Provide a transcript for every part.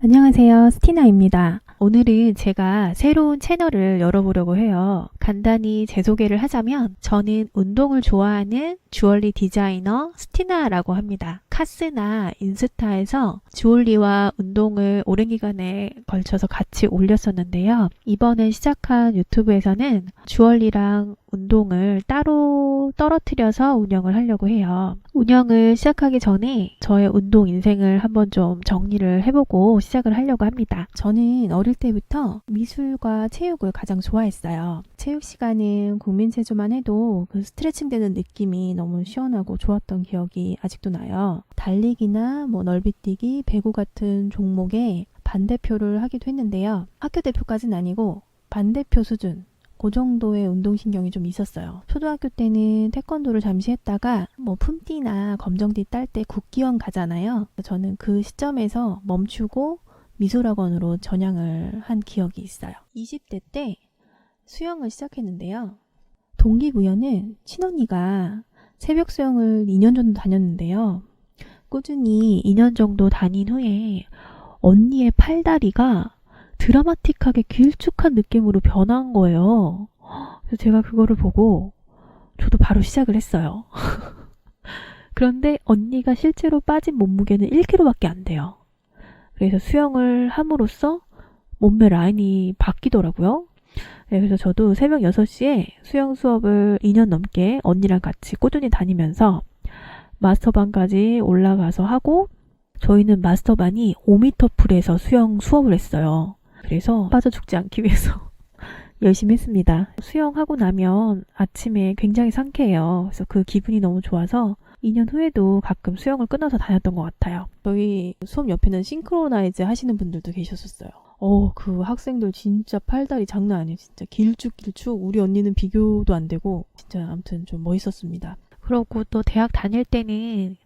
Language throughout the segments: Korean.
안녕하세요. 스티나입니다. 오늘은 제가 새로운 채널을 열어보려고 해요. 간단히 제 소개를 하자면 저는 운동을 좋아하는 주얼리 디자이너 스티나라고 합니다. 카스나 인스타에서 주얼리와 운동을 오랜 기간에 걸쳐서 같이 올렸었는데요. 이번에 시작한 유튜브에서는 주얼리랑 운동을 따로 떨어뜨려서 운영을 하려고 해요. 운영을 시작하기 전에 저의 운동 인생을 한번 좀 정리를 해보고 시작을 하려고 합니다. 저는 어릴 때부터 미술과 체육을 가장 좋아했어요. 체육 시간은 국민체조만 해도 그 스트레칭 되는 느낌이 너무 시원하고 좋았던 기억이 아직도 나요. 달리기나 넓이뛰기, 배구 같은 종목에 반대표를 하기도 했는데요. 학교 대표까지는 아니고 반대표 수준, 그 정도의 운동신경이 좀 있었어요. 초등학교 때는 태권도를 잠시 했다가 품띠나 검정띠 딸 때 국기원 가잖아요. 저는 그 시점에서 멈추고 미술학원으로 전향을 한 기억이 있어요. 20대 때 수영을 시작했는데요. 동기부여는 친언니가 새벽 수영을 2년 정도 다녔는데요. 꾸준히 2년 정도 다닌 후에 언니의 팔다리가 드라마틱하게 길쭉한 느낌으로 변한 거예요. 그래서 제가 그거를 보고 저도 바로 시작을 했어요. 그런데 언니가 실제로 빠진 몸무게는 1kg밖에 안 돼요. 그래서 수영을 함으로써 몸매 라인이 바뀌더라고요. 네, 그래서 저도 새벽 6시에 수영 수업을 2년 넘게 언니랑 같이 꾸준히 다니면서 마스터반까지 올라가서 하고, 저희는 마스터반이 5m 풀에서 수영 수업을 했어요. 그래서 빠져 죽지 않기 위해서 열심히 했습니다. 수영하고 나면 아침에 굉장히 상쾌해요. 그래서 그 기분이 너무 좋아서 2년 후에도 가끔 수영을 끊어서 다녔던 것 같아요. 저희 수업 옆에는 싱크로나이즈 하시는 분들도 계셨었어요. 그 학생들 진짜 팔다리 장난 아니에요. 진짜 길쭉길쭉. 우리 언니는 비교도 안 되고 진짜 아무튼 좀 멋있었습니다. 그러고 또 대학 다닐 때는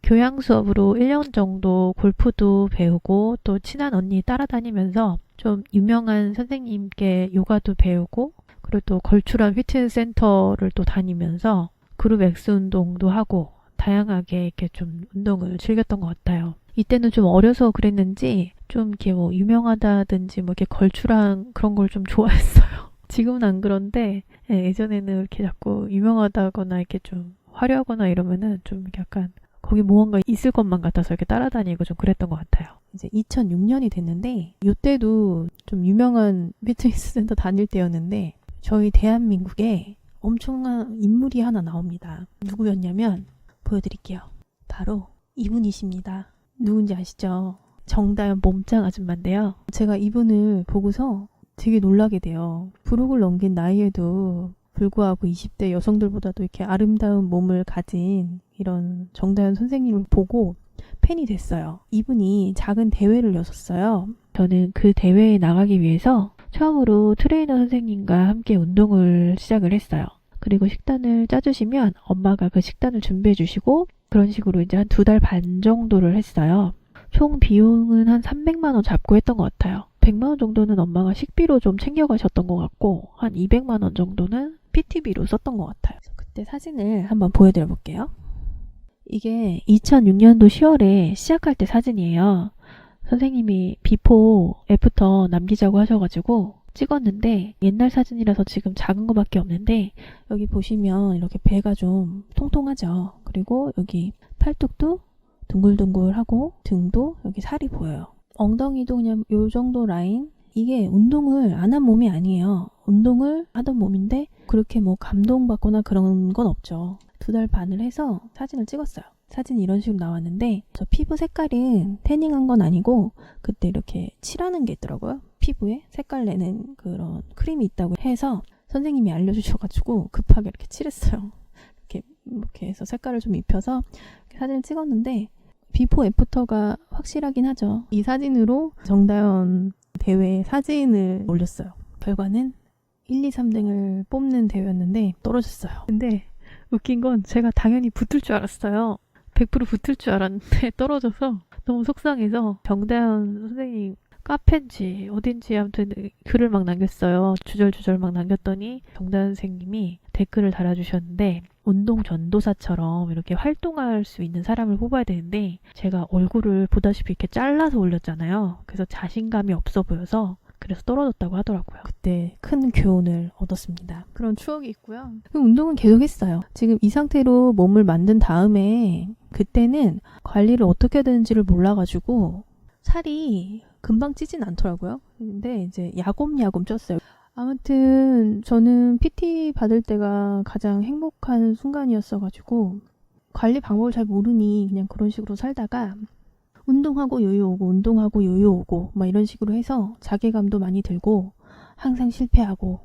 교양 수업으로 1년 정도 골프도 배우고 또 친한 언니 따라다니면서 좀 유명한 선생님께 요가도 배우고, 그리고 또 걸출한 피트니스 센터를 또 다니면서 그룹 엑스 운동도 하고 다양하게 이렇게 좀 운동을 즐겼던 것 같아요. 이때는 좀 어려서 그랬는지 좀 이렇게 유명하다든지 이렇게 걸출한 그런 걸 좀 좋아했어요. 지금은 안 그런데 예전에는 이렇게 자꾸 유명하다거나 이렇게 좀 화려하거나 이러면은 좀 이렇게 약간 거기 무언가 있을 것만 같아서 이렇게 따라다니고 좀 그랬던 것 같아요. 이제 2006년이 됐는데 이때도 좀 유명한 피트니스 센터 다닐 때였는데 저희 대한민국에 엄청난 인물이 하나 나옵니다. 누구였냐면 보여드릴게요. 바로 이분이십니다. 누군지 아시죠? 정다연 몸짱 아줌마인데요. 제가 이분을 보고서 되게 놀라게 돼요. 부록을 넘긴 나이에도 불구하고 20대 여성들보다도 이렇게 아름다운 몸을 가진 이런 정다연 선생님을 보고 팬이 됐어요. 이분이 작은 대회를 여셨어요. 저는 그 대회에 나가기 위해서 처음으로 트레이너 선생님과 함께 운동을 시작을 했어요. 그리고 식단을 짜주시면 엄마가 그 식단을 준비해 주시고, 그런 식으로 이제 한 2달 반 정도를 했어요. 총 비용은 한 300만 원 잡고 했던 것 같아요. 100만 원 정도는 엄마가 식비로 좀 챙겨가셨던 것 같고, 한 200만 원 정도는 PT비로 썼던 것 같아요. 그때 사진을 한번 보여드려 볼게요. 이게 2006년도 10월에 시작할 때 사진이에요. 선생님이 비포, 애프터 남기자고 하셔가지고 찍었는데, 옛날 사진이라서 지금 작은 거밖에 없는데 여기 보시면 이렇게 배가 좀 통통하죠. 그리고 여기 팔뚝도 둥글둥글하고 등도 여기 살이 보여요. 엉덩이도 그냥 요 정도 라인. 이게 운동을 안 한 몸이 아니에요. 운동을 하던 몸인데 그렇게 감동받거나 그런 건 없죠. 2달 반을 해서 사진을 찍었어요. 사진이 이런 식으로 나왔는데, 저 피부 색깔은 태닝한 건 아니고 그때 이렇게 칠하는 게 있더라고요. 피부에 색깔 내는 그런 크림이 있다고 해서 선생님이 알려주셔가지고 급하게 이렇게 칠했어요. 이렇게 해서 색깔을 좀 입혀서 사진을 찍었는데 비포 애프터가 확실하긴 하죠. 이 사진으로 정다연 대회 사진을 올렸어요. 결과는 1, 2, 3등을 뽑는 대회였는데 떨어졌어요. 근데 웃긴 건 제가 당연히 붙을 줄 알았어요. 100% 붙을 줄 알았는데 떨어져서 너무 속상해서 정다연 선생님 카페인지 어딘지 아무튼 글을 막 남겼어요. 주절주절 막 남겼더니 정다은 선생님이 댓글을 달아주셨는데 운동 전도사처럼 이렇게 활동할 수 있는 사람을 뽑아야 되는데 제가 얼굴을 보다시피 이렇게 잘라서 올렸잖아요. 그래서 자신감이 없어 보여서 그래서 떨어졌다고 하더라고요. 그때 큰 교훈을 얻었습니다. 그런 추억이 있고요. 그 운동은 계속 했어요. 지금 이 상태로 몸을 만든 다음에 그때는 관리를 어떻게 해야 되는지를 몰라가지고 살이 금방 찌진 않더라고요. 근데 이제 야곱야곱 쪘어요. 아무튼 저는 PT 받을 때가 가장 행복한 순간이었어가지고 관리 방법을 잘 모르니 그냥 그런 식으로 살다가 운동하고 요요 오고 운동하고 요요 오고 막 이런 식으로 해서 자괴감도 많이 들고 항상 실패하고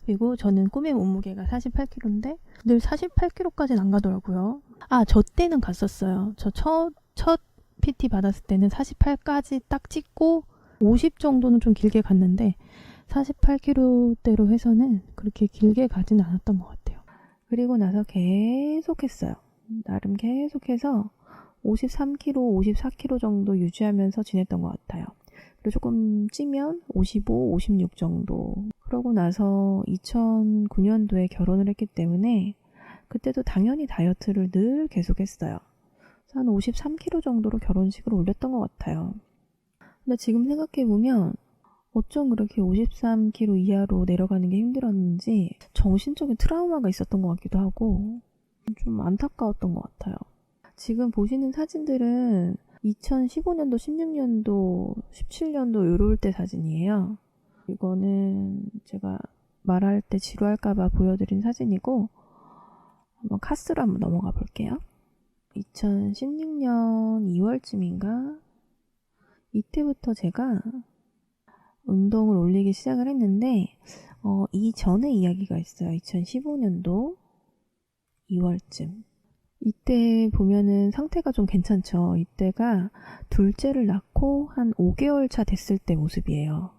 그리고 저는 꿈의 몸무게가 48kg인데 늘 48kg까지는 안 가더라고요. 저 때는 갔었어요. 저 첫 PT 받았을 때는 48까지 딱 찍고 50 정도는 좀 길게 갔는데 48kg대로 해서는 그렇게 길게 가진 않았던 것 같아요. 그리고 나서 계속했어요. 나름 계속해서 53kg, 54kg 정도 유지하면서 지냈던 것 같아요. 그리고 조금 찌면 55, 56 정도. 그러고 나서 2009년도에 결혼을 했기 때문에 그때도 당연히 다이어트를 늘 계속했어요. 한 53kg 정도로 결혼식을 올렸던 것 같아요. 근데 지금 생각해보면 어쩜 그렇게 53kg 이하로 내려가는 게 힘들었는지 정신적인 트라우마가 있었던 것 같기도 하고 좀 안타까웠던 것 같아요. 지금 보시는 사진들은 2015년도, 16년도, 17년도 요럴 때 사진이에요. 이거는 제가 말할 때 지루할까봐 보여드린 사진이고 한번 카스로 한번 넘어가 볼게요. 2016년 2월쯤인가 이때부터 제가 운동을 올리기 시작을 했는데 이전에 이야기가 있어요. 2015년도 2월쯤 이때 보면은 상태가 좀 괜찮죠. 이때가 둘째를 낳고 한 5개월 차 됐을 때 모습이에요.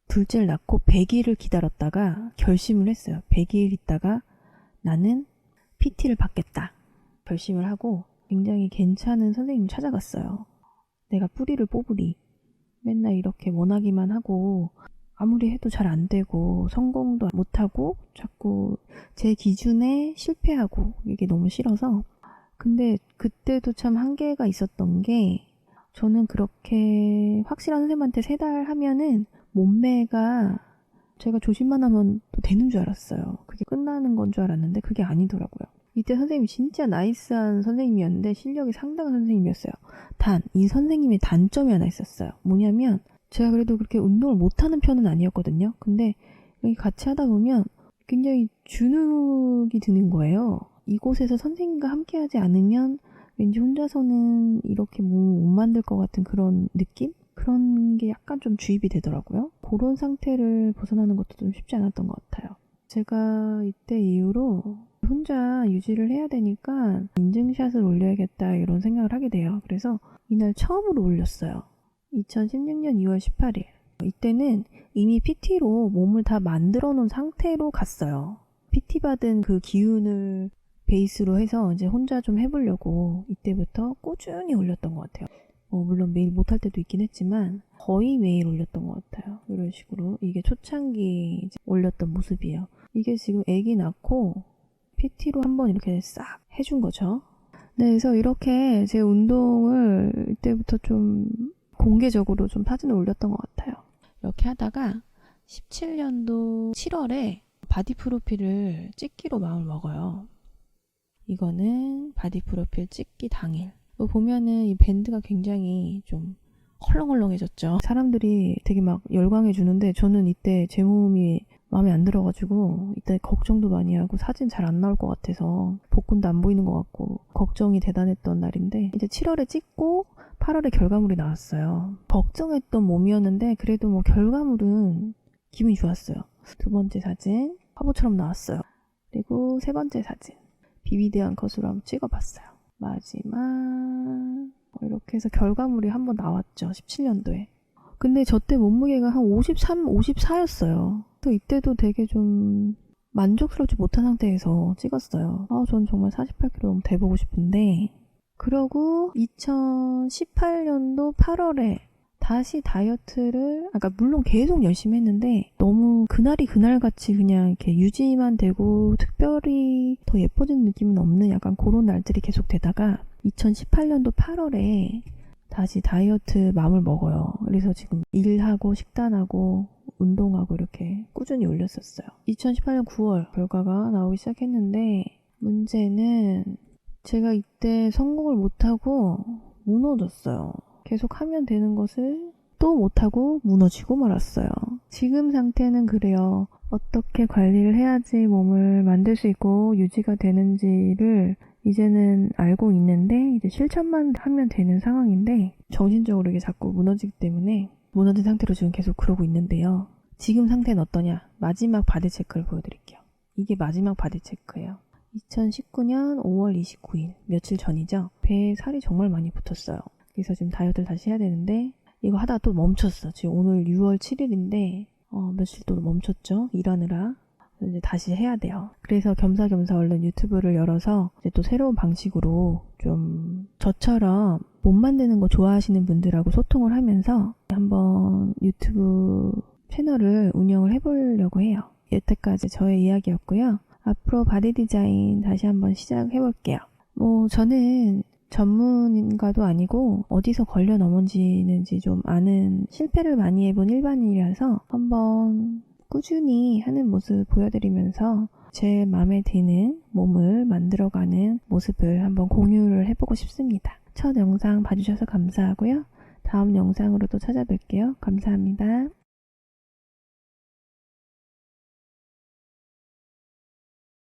둘째를 낳고 100일을 기다렸다가 결심을 했어요. 100일 있다가 나는 PT를 받겠다. 결심을 하고 굉장히 괜찮은 선생님을 찾아갔어요. 내가 뿌리를 뽑으리. 맨날 이렇게 원하기만 하고 아무리 해도 잘 안 되고 성공도 못하고 자꾸 제 기준에 실패하고 이게 너무 싫어서 근데 그때도 참 한계가 있었던 게 저는 그렇게 확실한 선생님한테 3달 하면은 몸매가 제가 조심만 하면 또 되는 줄 알았어요. 그게 끝나는 건 줄 알았는데 그게 아니더라고요. 이때 선생님이 진짜 나이스한 선생님이었는데 실력이 상당한 선생님이었어요. 이 선생님의 단점이 하나 있었어요. 뭐냐면 제가 그래도 그렇게 운동을 못하는 편은 아니었거든요. 근데 여기 같이 하다 보면 굉장히 주눅이 드는 거예요. 이곳에서 선생님과 함께 하지 않으면 왠지 혼자서는 이렇게 못 만들 것 같은 그런 느낌? 그런 게 약간 좀 주입이 되더라고요. 그런 상태를 벗어나는 것도 좀 쉽지 않았던 것 같아요. 제가 이때 이후로 혼자 유지를 해야 되니까 인증샷을 올려야겠다 이런 생각을 하게 돼요. 그래서 이날 처음으로 올렸어요. 2016년 2월 18일. 이때는 이미 PT로 몸을 다 만들어 놓은 상태로 갔어요. PT 받은 그 기운을 베이스로 해서 이제 혼자 좀 해보려고 이때부터 꾸준히 올렸던 것 같아요. 물론 매일 못할 때도 있긴 했지만 거의 매일 올렸던 것 같아요. 이런 식으로 이게 초창기 올렸던 모습이에요. 이게 지금 아기 낳고 PT로 한번 이렇게 싹 해준 거죠. 네, 그래서 이렇게 제 운동을 이때부터 좀 공개적으로 좀 사진을 올렸던 것 같아요. 이렇게 하다가 17년도 7월에 바디 프로필을 찍기로 마음을 먹어요. 이거는 바디 프로필 찍기 당일. 보면은 이 밴드가 굉장히 좀 헐렁헐렁해졌죠. 사람들이 되게 막 열광해 주는데 저는 이때 제 몸이 마음에 안 들어가지고 이때 걱정도 많이 하고 사진 잘 안 나올 것 같아서 복근도 안 보이는 것 같고 걱정이 대단했던 날인데 이제 7월에 찍고 8월에 결과물이 나왔어요. 걱정했던 몸이었는데 그래도 뭐 결과물은 기분이 좋았어요. 2번째 사진 화보처럼 나왔어요. 그리고 3번째 사진 비비드한 컷으로 한번 찍어봤어요. 마지막 이렇게 해서 결과물이 한번 나왔죠. 17년도에. 근데 저 때 몸무게가 한 53, 54였어요. 또 이때도 되게 좀 만족스럽지 못한 상태에서 찍었어요. 전 정말 48kg 너무 돼보고 싶은데 그러고 2018년도 8월에 다시 다이어트를, 아까 물론 계속 열심히 했는데 너무 그날이 그날같이 그냥 이렇게 유지만 되고 특별히 더 예뻐진 느낌은 없는 약간 그런 날들이 계속 되다가 2018년도 8월에 다시 다이어트 마음을 먹어요. 그래서 지금 일하고 식단하고 운동하고 이렇게 꾸준히 올렸었어요. 2018년 9월 결과가 나오기 시작했는데 문제는 제가 이때 성공을 못하고 무너졌어요. 계속 하면 되는 것을 또 못하고 무너지고 말았어요. 지금 상태는 그래요. 어떻게 관리를 해야지 몸을 만들 수 있고 유지가 되는지를 이제는 알고 있는데 이제 실천만 하면 되는 상황인데 정신적으로 이게 자꾸 무너지기 때문에 무너진 상태로 지금 계속 그러고 있는데요. 지금 상태는 어떠냐? 마지막 바디 체크를 보여드릴게요. 이게 마지막 바디 체크예요. 2019년 5월 29일 며칠 전이죠. 배에 살이 정말 많이 붙었어요. 그래서 지금 다이어트를 다시 해야 되는데 이거 하다가 또 멈췄어. 지금 오늘 6월 7일인데 며칠 또 멈췄죠. 일하느라. 이제 다시 해야 돼요. 그래서 겸사겸사 얼른 유튜브를 열어서 이제 또 새로운 방식으로 좀 저처럼 몸 만드는 거 좋아하시는 분들하고 소통을 하면서 한번 유튜브 채널을 운영을 해보려고 해요. 여태까지 저의 이야기였고요. 앞으로 바디 디자인 다시 한번 시작해볼게요. 저는 전문가도 아니고 어디서 걸려 넘어지는지 좀 아는 실패를 많이 해본 일반인이라서 한번 꾸준히 하는 모습 보여드리면서 제 마음에 드는 몸을 만들어가는 모습을 한번 공유를 해보고 싶습니다. 첫 영상 봐주셔서 감사하고요. 다음 영상으로 또 찾아뵐게요. 감사합니다.